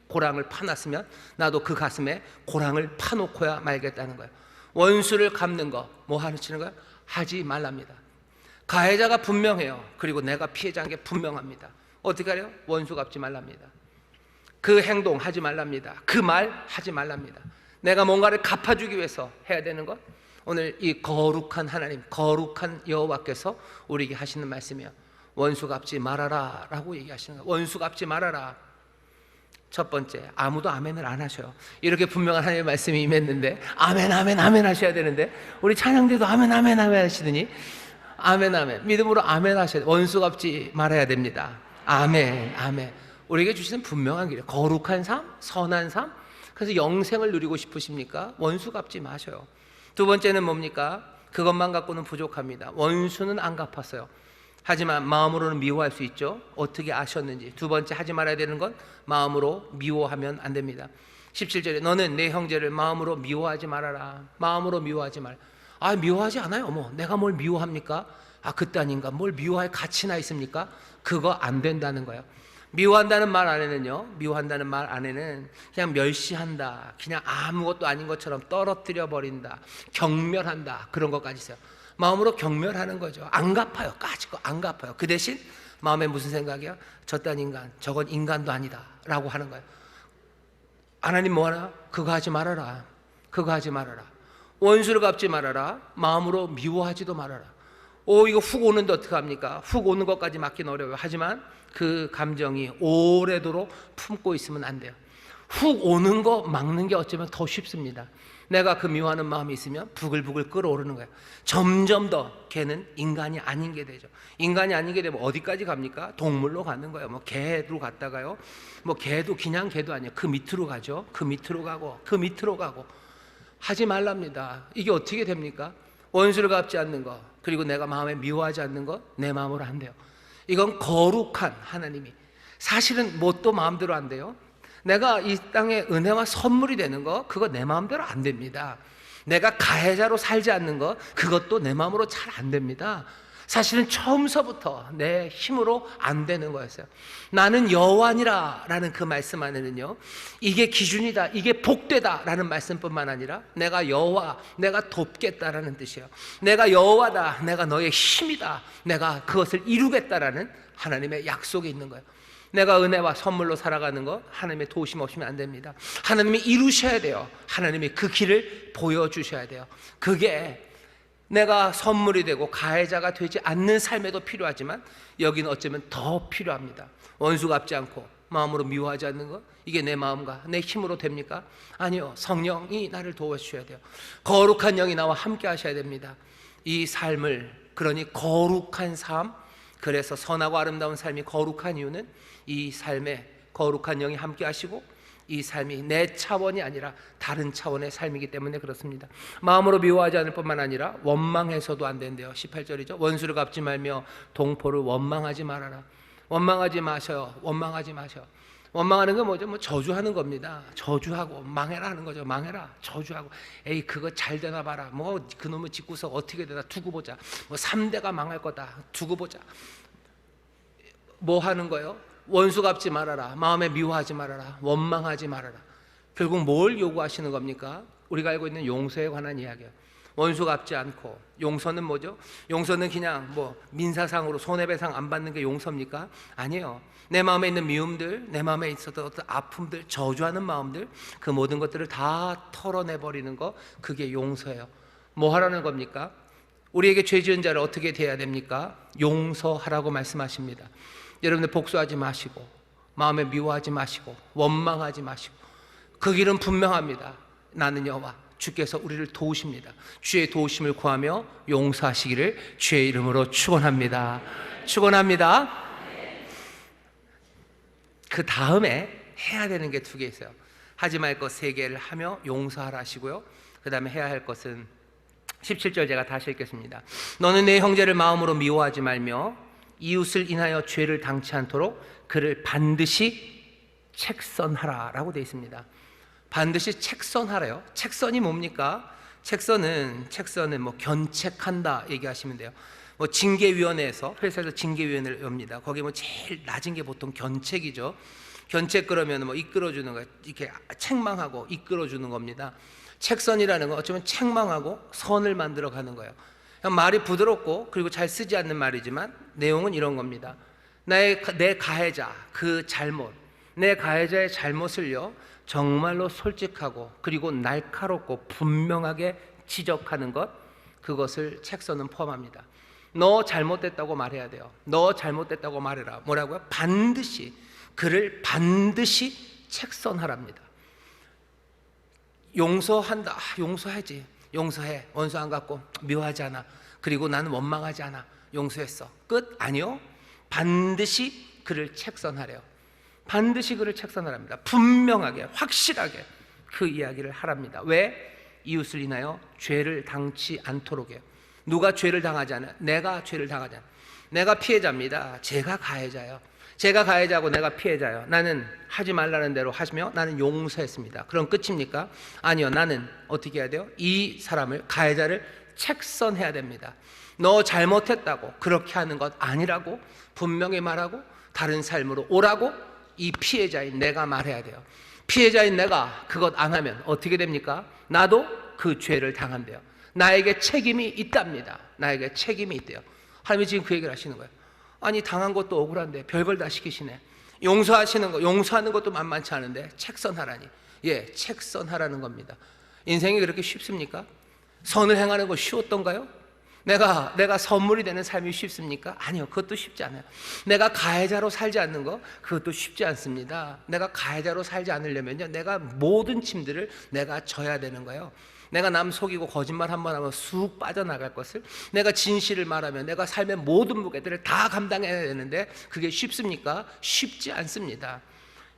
고랑을 파놨으면 나도 그 가슴에 고랑을 파놓고야 말겠다는 거예요. 원수를 갚는 거 뭐 하시는 거예요? 하지 말랍니다. 가해자가 분명해요. 그리고 내가 피해자인 게 분명합니다. 어떻게 하래요? 원수 갚지 말랍니다. 그 행동 하지 말랍니다. 그 말 하지 말랍니다. 내가 뭔가를 갚아주기 위해서 해야 되는 것, 오늘 이 거룩한 하나님, 거룩한 여호와께서 우리에게 하시는 말씀이에요. 원수 갚지 말아라 라고 얘기하시는 거예요. 원수 갚지 말아라. 첫 번째, 아무도 아멘을 안 하셔요. 이렇게 분명한 하나님의 말씀이 임했는데 아멘 아멘 아멘 하셔야 되는데, 우리 찬양대도 아멘 아멘 아멘 하시더니 아멘 아멘, 믿음으로 아멘 하셔야 돼요. 원수 갚지 말아야 됩니다. 아멘 아멘. 우리에게 주시는 분명한 길이에요. 거룩한 삶, 선한 삶. 그래서 영생을 누리고 싶으십니까? 원수 갚지 마셔요. 두 번째는 뭡니까? 그것만 갖고는 부족합니다. 원수는 안 갚았어요. 하지만 마음으로는 미워할 수 있죠. 어떻게 아셨는지. 두 번째 하지 말아야 되는 건 마음으로 미워하면 안 됩니다. 17절에 너는 내 형제를 마음으로 미워하지 말아라. 마음으로 미워하지 말. 아, 미워하지 않아요. 뭐 내가 뭘 미워합니까? 아, 그때 아닌가? 뭘 미워할 가치나 있습니까? 그거 안 된다는 거예요. 미워한다는 말 안에는요, 미워한다는 말 안에는 그냥 멸시한다, 그냥 아무것도 아닌 것처럼 떨어뜨려 버린다, 경멸한다, 그런 것까지 있어요. 마음으로 경멸하는 거죠. 안 갚아요. 까짓 거 안 갚아요. 그 대신 마음에 무슨 생각이야? 저딴 인간, 저건 인간도 아니다 라고 하는 거예요. 하나님 뭐하나? 그거 하지 말아라. 그거 하지 말아라. 원수를 갚지 말아라. 마음으로 미워하지도 말아라. 이거 훅 오는데 어떡합니까? 훅 오는 것까지 막기는 어려워요. 하지만 그 감정이 오래도록 품고 있으면 안 돼요. 훅 오는 거 막는 게 어쩌면 더 쉽습니다. 내가 그 미워하는 마음이 있으면 부글부글 끓어오르는 거예요. 점점 더 걔는 인간이 아닌 게 되죠. 인간이 아닌 게 되면 어디까지 갑니까? 동물로 가는 거예요. 뭐 개로 갔다가요, 뭐 개도 그냥 개도 아니에요. 그 밑으로 가죠. 그 밑으로 가고 그 밑으로 가고. 하지 말랍니다. 이게 어떻게 됩니까? 원수를 갚지 않는 거, 그리고 내가 마음에 미워하지 않는 거, 내 마음으로 안 돼요. 이건 거룩한 하나님이, 사실은 뭣도 마음대로 안 돼요. 내가 이 땅에 은혜와 선물이 되는 거, 그거 내 마음대로 안 됩니다. 내가 가해자로 살지 않는 거, 그것도 내 마음으로 잘 안 됩니다. 사실은 처음서부터 내 힘으로 안 되는 거였어요. 나는 여호와니라 라는 그 말씀 안에는요, 이게 기준이다, 이게 복되다 라는 말씀뿐만 아니라 내가 여호와, 내가 돕겠다라는 뜻이에요. 내가 여호와다, 내가 너의 힘이다, 내가 그것을 이루겠다라는 하나님의 약속이 있는 거예요. 내가 은혜와 선물로 살아가는 거, 하나님의 도우심 없이면 안 됩니다. 하나님이 이루셔야 돼요. 하나님이 그 길을 보여주셔야 돼요. 그게 내가 선물이 되고 가해자가 되지 않는 삶에도 필요하지만, 여기는 어쩌면 더 필요합니다. 원수 갚지 않고 마음으로 미워하지 않는 것, 이게 내 마음과 내 힘으로 됩니까? 아니요. 성령이 나를 도와주셔야 돼요. 거룩한 영이 나와 함께 하셔야 됩니다. 이 삶을, 그러니 거룩한 삶, 그래서 선하고 아름다운 삶이 거룩한 이유는 이 삶에 거룩한 영이 함께 하시고, 이 삶이 내 차원이 아니라 다른 차원의 삶이기 때문에 그렇습니다. 마음으로 미워하지 않을 뿐만 아니라 원망해서도 안 된대요. 18절이죠. 원수를 갚지 말며 동포를 원망하지 말아라. 원망하지 마셔요. 원망하지 마셔. 원망하는 건 뭐죠? 뭐 저주하는 겁니다. 저주하고 망해라 하는 거죠. 망해라, 저주하고, 에이 그거 잘 되나 봐라, 뭐 그놈의 집구석 어떻게 되나 두고 보자, 뭐 3대가 망할 거다 두고 보자. 뭐 하는 거예요? 원수 갚지 말아라, 마음에 미워하지 말아라, 원망하지 말아라. 결국 뭘 요구하시는 겁니까? 우리가 알고 있는 용서에 관한 이야기예요. 원수 갚지 않고, 용서는 뭐죠? 용서는 그냥 뭐 민사상으로 손해배상 안 받는 게 용서입니까? 아니에요. 내 마음에 있는 미움들, 내 마음에 있었던 어떤 아픔들, 저주하는 마음들, 그 모든 것들을 다 털어내버리는 거, 그게 용서예요. 뭐 하라는 겁니까? 우리에게 죄 지은 자를 어떻게 대해야 됩니까? 용서하라고 말씀하십니다. 여러분들 복수하지 마시고, 마음에 미워하지 마시고, 원망하지 마시고. 그 길은 분명합니다. 나는 여호와, 주께서 우리를 도우십니다. 주의 도우심을 구하며 용서하시기를 주의 이름으로 축원합니다. 축원합니다. 그 다음에 해야 되는 게 2개 있어요. 하지 말 것 3개를 하며 용서하라 하시고요, 그 다음에 해야 할 것은 17절 제가 다시 읽겠습니다. 너는 내 형제를 마음으로 미워하지 말며 이웃을 인하여 죄를 당치 않도록 그를 반드시 책선하라 라고 되어 있습니다. 반드시 책선하래요. 책선이 뭡니까? 책선은 뭐 견책한다 얘기하시면 돼요. 뭐 징계위원회에서, 회사에서 징계위원회를 엽니다. 거기 뭐 제일 낮은 게 보통 견책이죠. 견책 그러면 뭐 이끌어주는 거, 이렇게 책망하고 이끌어주는 겁니다. 책선이라는 건 어쩌면 책망하고 선을 만들어 가는 거예요. 말이 부드럽고 그리고 잘 쓰지 않는 말이지만 내용은 이런 겁니다. 내 가해자 그 잘못, 내 가해자의 잘못을요 정말로 솔직하고 그리고 날카롭고 분명하게 지적하는 것, 그것을 책선은 포함합니다. 너 잘못됐다고 말해야 돼요. 너 잘못됐다고 말해라. 뭐라고요? 반드시, 그를 반드시 책선하랍니다. 용서한다. 용서하지. 용서해. 원수 안 갚고 미워하지 않아. 그리고 나는 원망하지 않아. 용서했어. 끝? 아니요. 반드시 그를 책선하래요. 반드시 그를 책선하랍니다. 분명하게, 확실하게 그 이야기를 하랍니다. 왜? 이웃을 인하여 죄를 당치 않도록 해요. 누가 죄를 당하지 않아요? 내가 죄를 당하지 않아요. 내가 피해자입니다. 제가 가해자예요. 제가 가해자고 내가 피해자예요. 나는 하지 말라는 대로 하시며 나는 용서했습니다. 그럼 끝입니까? 아니요. 나는 어떻게 해야 돼요? 이 사람을, 가해자를 책선해야 됩니다. 너 잘못했다고, 그렇게 하는 것 아니라고 분명히 말하고 다른 삶으로 오라고 이 피해자인 내가 말해야 돼요. 피해자인 내가 그것 안 하면 어떻게 됩니까? 나도 그 죄를 당한대요. 나에게 책임이 있답니다. 나에게 책임이 있대요. 하나님이 지금 그 얘기를 하시는 거예요. 아니 당한 것도 억울한데 별걸 다 시키시네. 용서하시는 거, 용서하는 것도 만만치 않은데 책선하라니. 예, 책선하라는 겁니다. 인생이 그렇게 쉽습니까? 선을 행하는 거 쉬웠던가요? 내가 선물이 되는 삶이 쉽습니까? 아니요, 그것도 쉽지 않아요. 내가 가해자로 살지 않는 거, 그것도 쉽지 않습니다. 내가 가해자로 살지 않으려면요, 내가 모든 짐들을 내가 져야 되는 거예요. 내가 남 속이고 거짓말 한 번 하면 쑥 빠져나갈 것을, 내가 진실을 말하면 내가 삶의 모든 무게들을 다 감당해야 되는데 그게 쉽습니까? 쉽지 않습니다.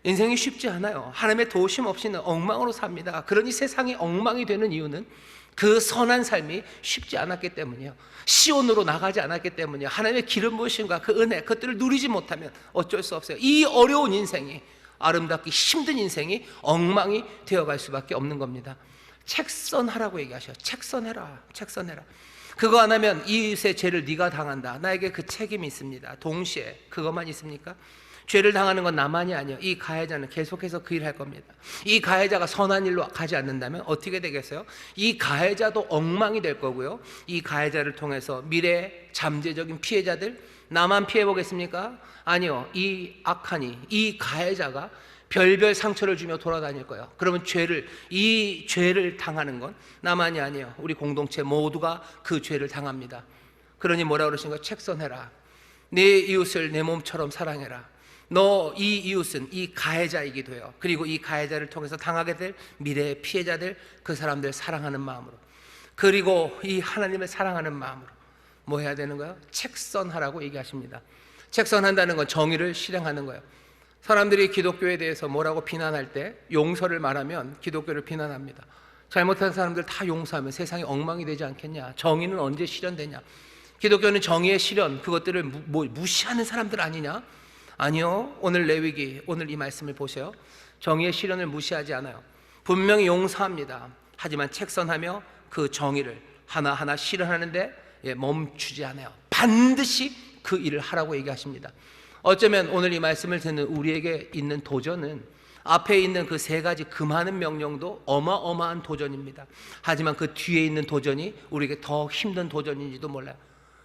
인생이 쉽지 않아요. 하나님의 도우심 없이는 엉망으로 삽니다. 그러니 세상이 엉망이 되는 이유는 그 선한 삶이 쉽지 않았기 때문이에요. 시온으로 나가지 않았기 때문이에요. 하나님의 기름 부으심과 그 은혜, 그것들을 누리지 못하면 어쩔 수 없어요. 이 어려운 인생이, 아름답기 힘든 인생이 엉망이 되어갈 수밖에 없는 겁니다. 책선하라고 얘기하셔. 책선해라. 책선해라. 그거 안 하면 이웃의 죄를 네가 당한다. 나에게 그 책임이 있습니다. 동시에 그것만 있습니까? 죄를 당하는 건 나만이 아니에요. 이 가해자는 계속해서 그 일을 할 겁니다. 이 가해자가 선한 일로 가지 않는다면 어떻게 되겠어요? 이 가해자도 엉망이 될 거고요. 이 가해자를 통해서 미래의 잠재적인 피해자들, 나만 피해 보겠습니까? 아니요. 이 악하니, 이 가해자가 별별 상처를 주며 돌아다닐 거예요. 그러면 이 죄를 당하는 건 나만이 아니에요. 우리 공동체 모두가 그 죄를 당합니다. 그러니 뭐라 그러신 거예요? 책선해라. 네 이웃을 내 몸처럼 사랑해라. 너 이 이웃은 이 가해자이기도 해요. 그리고 이 가해자를 통해서 당하게 될 미래의 피해자들, 그 사람들 사랑하는 마음으로, 그리고 이 하나님을 사랑하는 마음으로 뭐 해야 되는 거예요? 책선하라고 얘기하십니다. 책선한다는 건 정의를 실행하는 거예요. 사람들이 기독교에 대해서 뭐라고 비난할 때 용서를 말하면 기독교를 비난합니다. 잘못한 사람들 다 용서하면 세상이 엉망이 되지 않겠냐? 정의는 언제 실현되냐? 기독교는 정의의 실현, 그것들을 무시하는 사람들 아니냐? 아니요. 오늘 레위기, 오늘 이 말씀을 보세요. 정의의 실현을 무시하지 않아요. 분명히 용서합니다. 하지만 책선하며 그 정의를 하나하나 실현하는데 멈추지 않아요. 반드시 그 일을 하라고 얘기하십니다. 어쩌면 오늘 이 말씀을 듣는 우리에게 있는 도전은 앞에 있는 그 세 가지 그 많은 명령도 어마어마한 도전입니다. 하지만 그 뒤에 있는 도전이 우리에게 더 힘든 도전인지도 몰라요.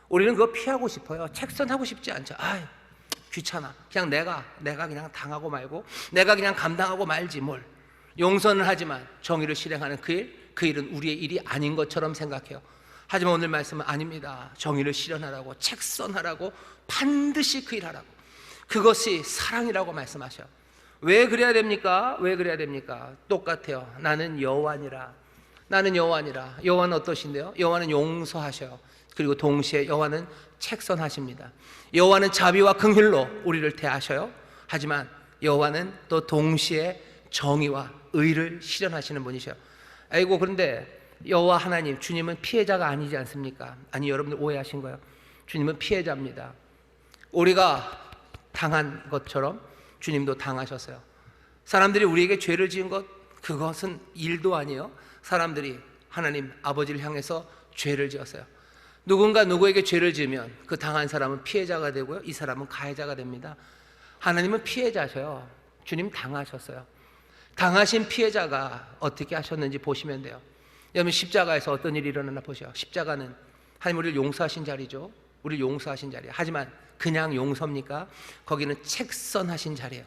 우리는 그거 피하고 싶어요. 책선하고 싶지 않죠. 아유, 귀찮아. 그냥 내가 그냥 당하고 말고, 내가 그냥 감당하고 말지 뭘. 용서는 하지만 정의를 실행하는 그 일은 우리의 일이 아닌 것처럼 생각해요. 하지만 오늘 말씀은 아닙니다. 정의를 실현하라고, 책선하라고, 반드시 그 일하라고. 그것이 사랑이라고 말씀하셔요. 왜 그래야 됩니까? 왜 그래야 됩니까? 똑같아요. 나는 여호와니라. 나는 여호와니라. 여호와는 어떠신데요? 여호와는 용서하셔요. 그리고 동시에 여호와는 책선하십니다. 여호와는 자비와 긍휼로 우리를 대하셔요. 하지만 여호와는 또 동시에 정의와 의를 실현하시는 분이셔요. 아이고, 그런데 여호와 하나님, 주님은 피해자가 아니지 않습니까? 아니, 여러분들 오해하신 거예요. 주님은 피해자입니다. 우리가 당한 것처럼 주님도 당하셨어요. 사람들이 우리에게 죄를 지은 것, 그것은 일도 아니에요. 사람들이 하나님 아버지를 향해서 죄를 지었어요. 누군가 누구에게 죄를 지으면 그 당한 사람은 피해자가 되고요, 이 사람은 가해자가 됩니다. 하나님은 피해자셔요. 주님 당하셨어요. 당하신 피해자가 어떻게 하셨는지 보시면 돼요. 여러분, 십자가에서 어떤 일이 일어나나 보세요. 십자가는 하나님 우리를 용서하신 자리죠. 우리를 용서하신 자리예요. 하지만 그냥 용서입니까? 거기는 책선하신 자리예요.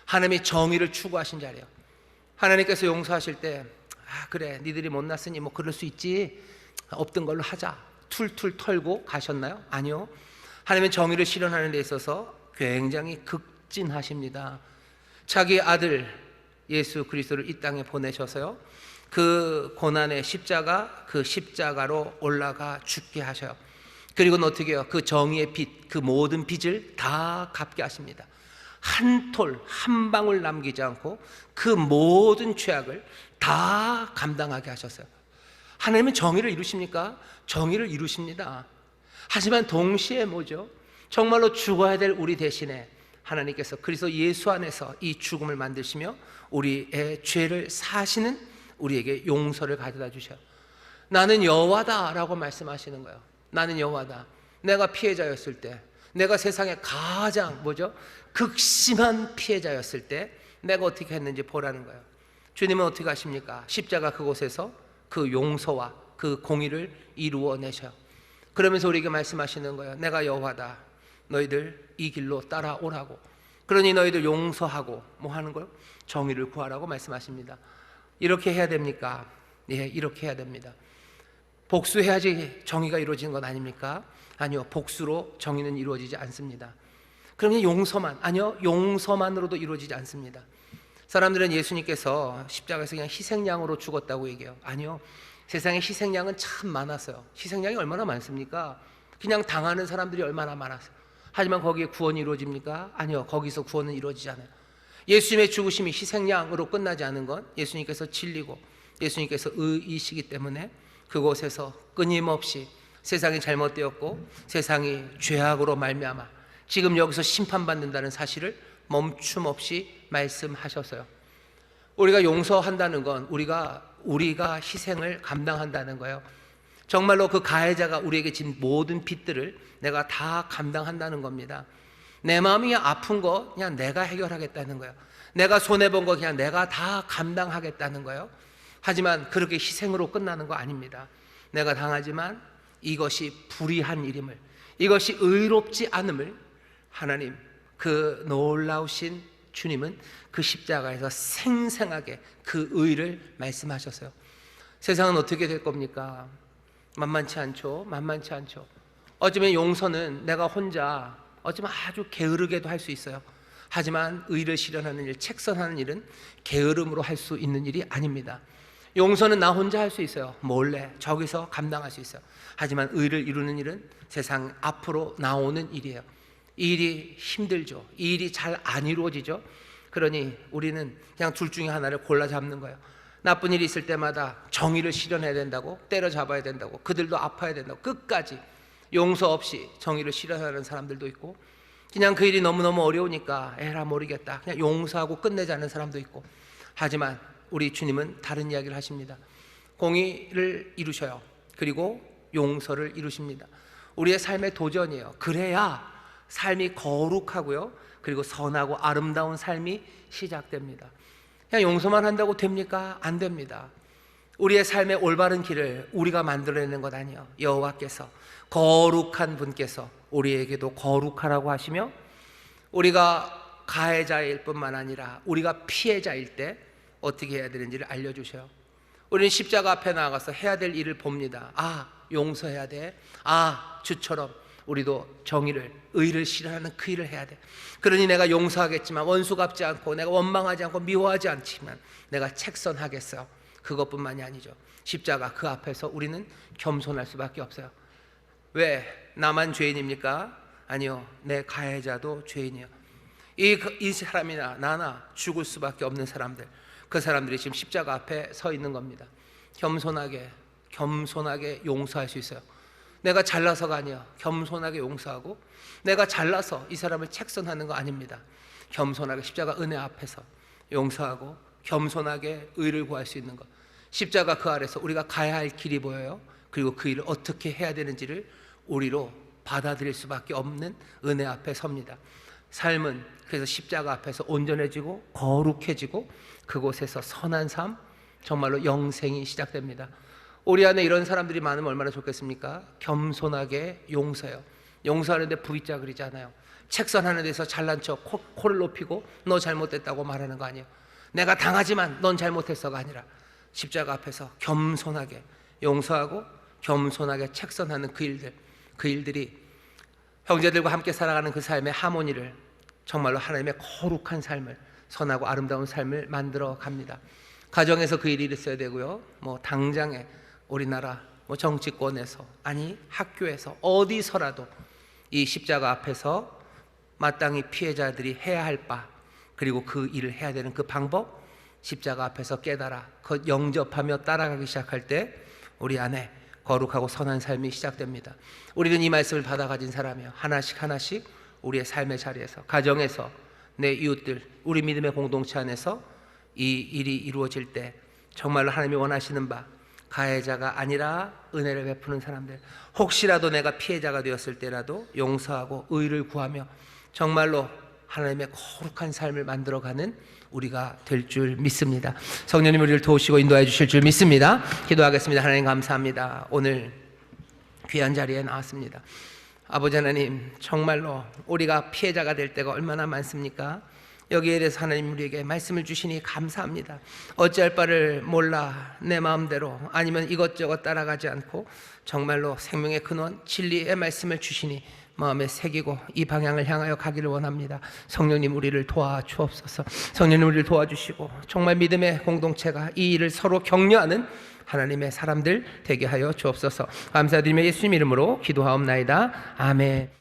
하나님이 정의를 추구하신 자리예요. 하나님께서 용서하실 때 그래 니들이 못났으니 뭐 그럴 수 있지, 없던 걸로 하자, 툴툴 털고 가셨나요? 아니요. 하나님은 정의를 실현하는 데 있어서 굉장히 극진하십니다. 자기 아들 예수 그리스도를 이 땅에 보내셔서요, 그 고난의 십자가, 그 십자가로 올라가 죽게 하셔요. 그리고는 어떻게 해요? 그 정의의 빛, 그 모든 빚을 다 갚게 하십니다. 한 톨, 한 방울 남기지 않고 그 모든 죄악을 다 감당하게 하셨어요. 하나님은 정의를 이루십니까? 정의를 이루십니다. 하지만 동시에 뭐죠? 정말로 죽어야 될 우리 대신에 하나님께서 그리스도 예수 안에서 이 죽음을 만드시며 우리의 죄를 사시는 우리에게 용서를 가져다 주셔요. 나는 여호와다 라고 말씀하시는 거예요. 나는 여호와다. 내가 피해자였을 때, 내가 세상에 가장 뭐죠? 극심한 피해자였을 때 내가 어떻게 했는지 보라는 거예요. 주님은 어떻게 하십니까? 십자가 그곳에서 그 용서와 그 공의를 이루어내셔요. 그러면서 우리에게 말씀하시는 거예요. 내가 여호와다. 너희들 이 길로 따라오라고. 그러니 너희들 용서하고 뭐 하는 거예요? 정의를 구하라고 말씀하십니다. 이렇게 해야 됩니까? 예, 이렇게 해야 됩니다. 복수해야지 정의가 이루어지는 건 아닙니까? 아니요, 복수로 정의는 이루어지지 않습니다. 그러면 용서만, 아니요, 용서만으로도 이루어지지 않습니다. 사람들은 예수님께서 십자가에서 그냥 희생양으로 죽었다고 얘기해요. 아니요, 세상에 희생양은 참 많았어요. 희생양이 얼마나 많습니까? 그냥 당하는 사람들이 얼마나 많았어요. 하지만 거기에 구원이 이루어집니까? 아니요, 거기서 구원은 이루어지지 않아요. 예수님의 죽으심이 희생양으로 끝나지 않은 건 예수님께서 진리고 예수님께서 의이시기 때문에 그곳에서 끊임없이 세상이 잘못되었고 세상이 죄악으로 말미암아 지금 여기서 심판받는다는 사실을 멈춤없이 말씀하셨어요. 우리가 용서한다는 건 우리가 희생을 감당한다는 거예요. 정말로 그 가해자가 우리에게 진 모든 빚들을 내가 다 감당한다는 겁니다. 내 마음이 아픈 거 그냥 내가 해결하겠다는 거예요. 내가 손해본 거 그냥 내가 다 감당하겠다는 거예요. 하지만 그렇게 희생으로 끝나는 거 아닙니다. 내가 당하지만 이것이 불의한 일임을, 이것이 의롭지 않음을 하나님, 그 놀라우신 주님은 그 십자가에서 생생하게 그 의를 말씀하셨어요. 세상은 어떻게 될 겁니까? 만만치 않죠. 만만치 않죠. 어쩌면 용서는 내가 혼자 어쩌면 아주 게으르게도 할 수 있어요. 하지만 의를 실현하는 일, 책선하는 일은 게으름으로 할 수 있는 일이 아닙니다. 용서는 나 혼자 할 수 있어요. 몰래 저기서 감당할 수 있어요. 하지만 의를 이루는 일은 세상 앞으로 나오는 일이에요. 이 일이 힘들죠. 이 일이 잘 안 이루어지죠. 그러니 우리는 그냥 둘 중에 하나를 골라 잡는 거예요. 나쁜 일이 있을 때마다 정의를 실현해야 된다고, 때려잡아야 된다고, 그들도 아파야 된다고 끝까지 용서 없이 정의를 실현하는 사람들도 있고, 그냥 그 일이 너무너무 어려우니까 에라 모르겠다 그냥 용서하고 끝내자는 사람도 있고. 하지만 우리 주님은 다른 이야기를 하십니다. 공의를 이루셔요. 그리고 용서를 이루십니다. 우리의 삶의 도전이에요. 그래야 삶이 거룩하고요, 그리고 선하고 아름다운 삶이 시작됩니다. 그냥 용서만 한다고 됩니까? 안 됩니다. 우리의 삶의 올바른 길을 우리가 만들어내는 것 아니에요. 여호와께서, 거룩한 분께서 우리에게도 거룩하라고 하시며, 우리가 가해자일 뿐만 아니라 우리가 피해자일 때 어떻게 해야 되는지를 알려주셔요. 우리는 십자가 앞에 나가서 해야 될 일을 봅니다. 용서해야 돼. 주처럼 우리도 정의를, 의를 실현하는 그 일을 해야 돼. 그러니 내가 용서하겠지만 원수 갚지 않고, 내가 원망하지 않고 미워하지 않지만 내가 책선하겠어요. 그것뿐만이 아니죠. 십자가 그 앞에서 우리는 겸손할 수밖에 없어요. 왜? 나만 죄인입니까? 아니요, 내 가해자도 죄인이에요. 이 사람이나 나나 죽을 수밖에 없는 사람들, 그 사람들이 지금 십자가 앞에 서 있는 겁니다. 겸손하게 용서할 수 있어요. 내가 잘나서가 아니야. 겸손하게 용서하고, 내가 잘나서 이 사람을 책선하는 거 아닙니다. 겸손하게 십자가 은혜 앞에서 용서하고 겸손하게 의를 구할 수 있는 것. 십자가 그 아래서 우리가 가야 할 길이 보여요. 그리고 그 일을 어떻게 해야 되는지를 우리로 받아들일 수밖에 없는 은혜 앞에 섭니다. 삶은 그래서 십자가 앞에서 온전해지고 거룩해지고 그곳에서 선한 삶, 정말로 영생이 시작됩니다. 우리 안에 이런 사람들이 많으면 얼마나 좋겠습니까? 겸손하게 용서해요. 용서하는데 V자 그리잖아요. 책선하는 데서 잘난 척 코를 높이고 너 잘못됐다고 말하는 거 아니에요. 내가 당하지만 넌 잘못했어가 아니라 십자가 앞에서 겸손하게 용서하고 겸손하게 책선하는 그 일들이 형제들과 함께 살아가는 그 삶의 하모니를, 정말로 하나님의 거룩한 삶을, 선하고 아름다운 삶을 만들어 갑니다. 가정에서 그 일이 있어야 되고요. 당장에 우리나라 정치권에서, 아니 학교에서, 어디서라도 이 십자가 앞에서 마땅히 피해자들이 해야 할 바, 그리고 그 일을 해야 되는 그 방법, 십자가 앞에서 깨달아 그 영접하며 따라가기 시작할 때 우리 안에 거룩하고 선한 삶이 시작됩니다. 우리는 이 말씀을 받아 가진 사람이에요. 하나씩 하나씩 우리의 삶의 자리에서, 가정에서, 내 이웃들, 우리 믿음의 공동체 안에서 이 일이 이루어질 때 정말로 하나님이 원하시는 바, 가해자가 아니라 은혜를 베푸는 사람들, 혹시라도 내가 피해자가 되었을 때라도 용서하고 의를 구하며 정말로 하나님의 거룩한 삶을 만들어가는 우리가 될 줄 믿습니다. 성령님 우리를 도우시고 인도해 주실 줄 믿습니다. 기도하겠습니다. 하나님 감사합니다. 오늘 귀한 자리에 나왔습니다. 아버지 하나님, 정말로 우리가 피해자가 될 때가 얼마나 많습니까? 여기에 대해서 하나님 우리에게 말씀을 주시니 감사합니다. 어찌할 바를 몰라 내 마음대로, 아니면 이것저것 따라가지 않고 정말로 생명의 근원 진리의 말씀을 주시니 마음에 새기고 이 방향을 향하여 가기를 원합니다. 성령님 우리를 도와주옵소서. 성령님 우리를 도와주시고 정말 믿음의 공동체가 이 일을 서로 격려하는 하나님의 사람들 되게 하여 주옵소서. 감사드리며 예수님 이름으로 기도하옵나이다. 아멘.